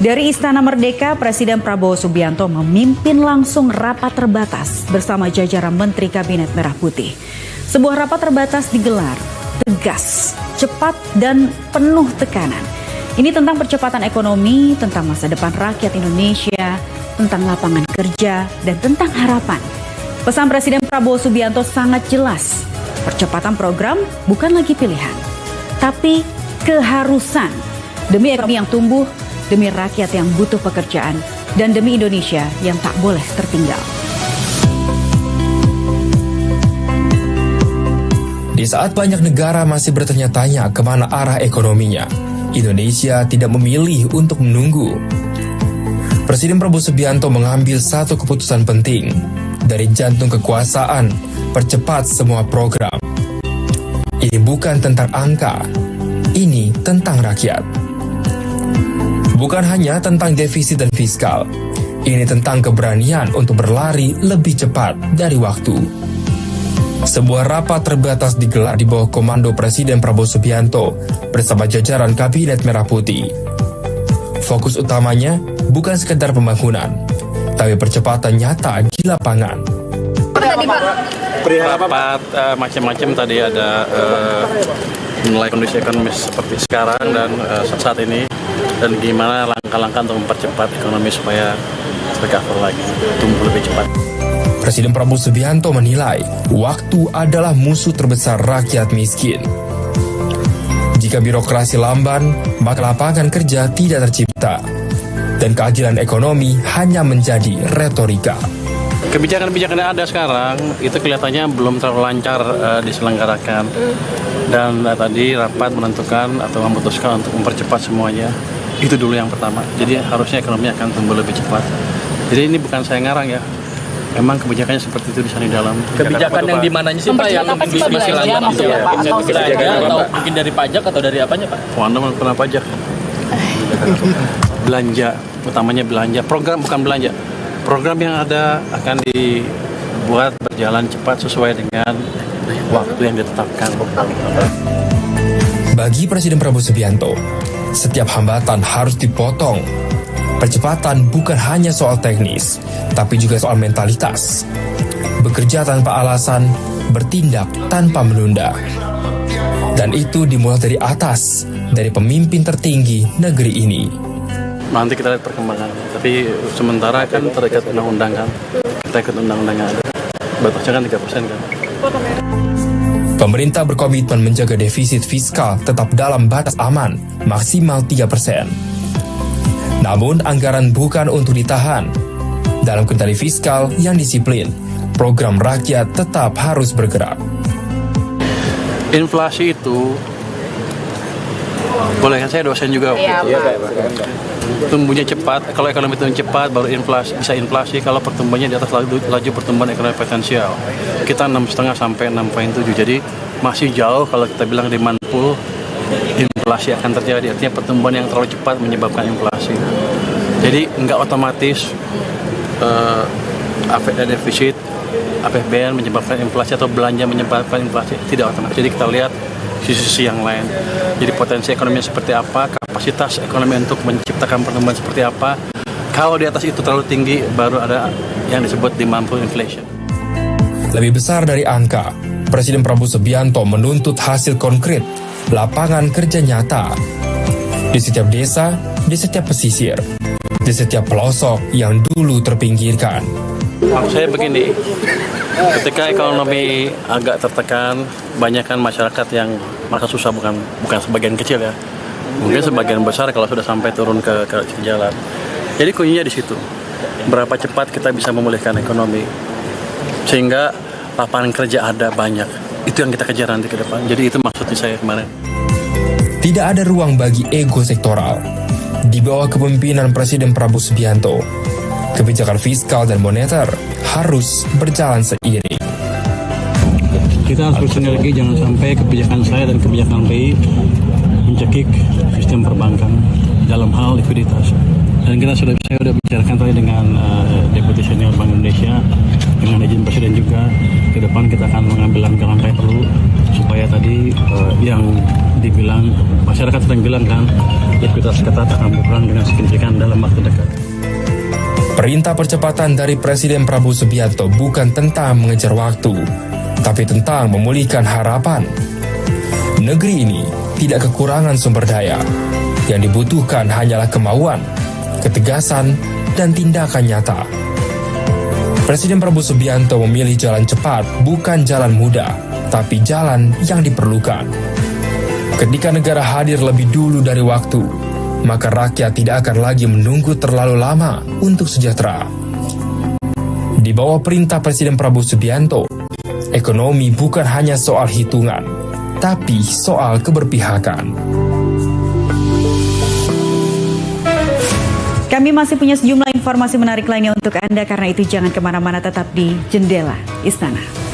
Dari Istana Merdeka, Presiden Prabowo Subianto memimpin langsung rapat terbatas bersama jajaran Menteri Kabinet Merah Putih. Sebuah rapat terbatas digelar, tegas, cepat, dan penuh tekanan. Ini tentang percepatan ekonomi, tentang masa depan rakyat Indonesia, tentang lapangan kerja, dan tentang harapan. Pesan Presiden Prabowo Subianto sangat jelas. Percepatan program bukan lagi pilihan, tapi keharusan demi ekonomi yang tumbuh, demi rakyat yang butuh pekerjaan, dan demi Indonesia yang tak boleh tertinggal. Di saat banyak negara masih bertanya-tanya kemana arah ekonominya, Indonesia tidak memilih untuk menunggu. Presiden Prabowo Subianto mengambil satu keputusan penting. Dari jantung kekuasaan, percepat semua program. Ini bukan tentang angka, ini tentang rakyat. Bukan hanya tentang defisit dan fiskal, ini tentang keberanian untuk berlari lebih cepat dari waktu. Sebuah rapat terbatas digelar di bawah komando Presiden Prabowo Subianto bersama jajaran Kabinet Merah Putih. Fokus utamanya bukan sekedar pembangunan, tapi percepatan nyata di lapangan. Rapat macam-macam tadi ada menilai kondisi ekonomi seperti sekarang dan saat ini, dan gimana langkah-langkah untuk mempercepat ekonomi supaya recover lagi, tumbuh lebih cepat. Presiden Prabowo Subianto menilai waktu adalah musuh terbesar rakyat miskin. Jika birokrasi lamban, maka lapangan kerja tidak tercipta, dan keadilan ekonomi hanya menjadi retorika. Kebijakan-kebijakan yang ada sekarang itu kelihatannya belum terlalu lancar diselenggarakan, dan tadi rapat menentukan atau memutuskan untuk mempercepat semuanya. Itu dulu yang pertama. Jadi harusnya ekonomi akan tumbuh lebih cepat. Jadi ini bukan saya ngarang ya. Memang kebijakannya seperti itu di sana di dalam. Kebijakan yang di mananya sih Pak yang masih lambat itu ya? Atau mungkin dari pajak atau dari apanya Pak? Anda melakukan pajak. Belanja, utamanya belanja. Program bukan belanja. Program yang ada akan dibuat berjalan cepat sesuai dengan waktu yang ditetapkan. Bagi Presiden Prabowo Subianto, setiap hambatan harus dipotong. Percepatan bukan hanya soal teknis, tapi juga soal mentalitas. Bekerja tanpa alasan, bertindak tanpa menunda. Dan itu dimulai dari atas, dari pemimpin tertinggi negeri ini. Nanti kita lihat perkembangannya. Tapi sementara kan terikat undang-undang kan. Kita ikut undang-undang yang ada. Batasnya kan 3% kan. Pemerintah berkomitmen menjaga defisit fiskal tetap dalam batas aman, maksimal 3%. Namun anggaran bukan untuk ditahan. Dalam kendali fiskal yang disiplin, program rakyat tetap harus bergerak. Inflasi itu, boleh kan saya dosen juga. Tumbuhnya cepat, kalau ekonomi tumbuh cepat baru bisa inflasi kalau pertumbuhannya di atas laju pertumbuhan ekonomi potensial. Kita 6,5 sampai 6,7, jadi masih jauh kalau kita bilang demand pull, inflasi akan terjadi. Artinya pertumbuhan yang terlalu cepat menyebabkan inflasi. Jadi nggak otomatis defisit APBN menyebabkan inflasi atau belanja menyebabkan inflasi, tidak otomatis. Jadi kita lihat sisi-sisi yang lain. Jadi potensi ekonomi seperti apa, kapasitas ekonomi untuk menciptakan pertumbuhan seperti apa. Kalau di atas itu terlalu tinggi, baru ada yang disebut demand pull inflation. Lebih besar dari angka, Presiden Prabowo Subianto menuntut hasil konkret, lapangan kerja nyata. Di setiap desa, di setiap pesisir, di setiap pelosok yang dulu terpinggirkan. Maksud saya begini, ketika ekonomi agak tertekan, banyak kan masyarakat yang merasa susah, bukan sebagian kecil ya. Mungkin sebagian besar kalau sudah sampai turun ke jalan. Jadi kuncinya di situ. Berapa cepat kita bisa memulihkan ekonomi sehingga lapangan kerja ada banyak. Itu yang kita kejar nanti ke depan. Jadi itu maksudnya saya kemarin. Tidak ada ruang bagi ego sektoral. Di bawah kepemimpinan Presiden Prabowo Subianto, kebijakan fiskal dan moneter harus berjalan seiring. Kita harus bersinergi, jangan sampai kebijakan saya dan kebijakan BI mencekik sistem perbankan dalam hal likuiditas. Dan saya sudah bicarakan tadi dengan Deputi Senior Bank Indonesia, dengan izin Presiden juga, ke depan kita akan mengambil langkah-langkah yang perlu supaya kayak tadi yang dibilang masyarakat sering bilang kan likuiditas ketat akan berkurang dengan signifikan dalam waktu dekat. Perintah percepatan dari Presiden Prabowo Subianto bukan tentang mengejar waktu, tapi tentang memulihkan harapan. Negeri ini tidak kekurangan sumber daya. Yang dibutuhkan hanyalah kemauan, ketegasan, dan tindakan nyata. Presiden Prabowo Subianto memilih jalan cepat, bukan jalan mudah, tapi jalan yang diperlukan. Ketika negara hadir lebih dulu dari waktu, maka rakyat tidak akan lagi menunggu terlalu lama untuk sejahtera. Di bawah perintah Presiden Prabowo Subianto, ekonomi bukan hanya soal hitungan, tapi soal keberpihakan. Kami masih punya sejumlah informasi menarik lainnya untuk Anda, karena itu jangan kemana-mana, tetap di Jendela Istana.